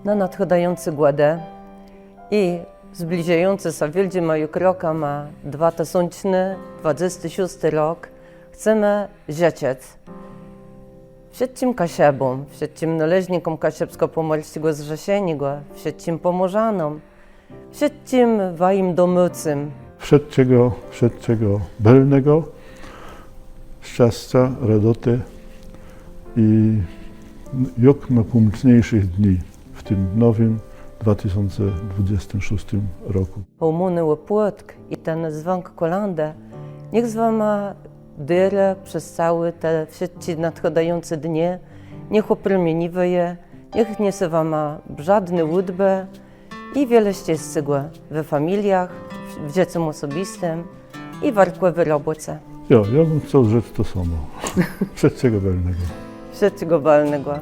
Na nadchodzący gładę i zbliżający się wieldzie moje kroka ma 2026 rok chcemy życzyć wszystkim Kasiebom, wszystkim należnikom Kasiebsko-Pomorskiego Zrzeszeniego, wszystkim Pomorzanom, wszystkim wajim domycym. Wszystkiego belnego, szczęścia, radoty i jak najpomocniejszych dni w tym nowym 2026 roku. Pełmony łopłotk i ten dzwonk kolanda, niech z wama dyre przez całe te wszystkie nadchodzące dni, niech opromieniwe je, niech niesie wama żadne łudby i wiele szczęścia we familiach, w dziecym osobistym i warkłe w robocie. Ja bym chciał rzec to samo. Wszystkiego belnego. Wszystkiego walnego.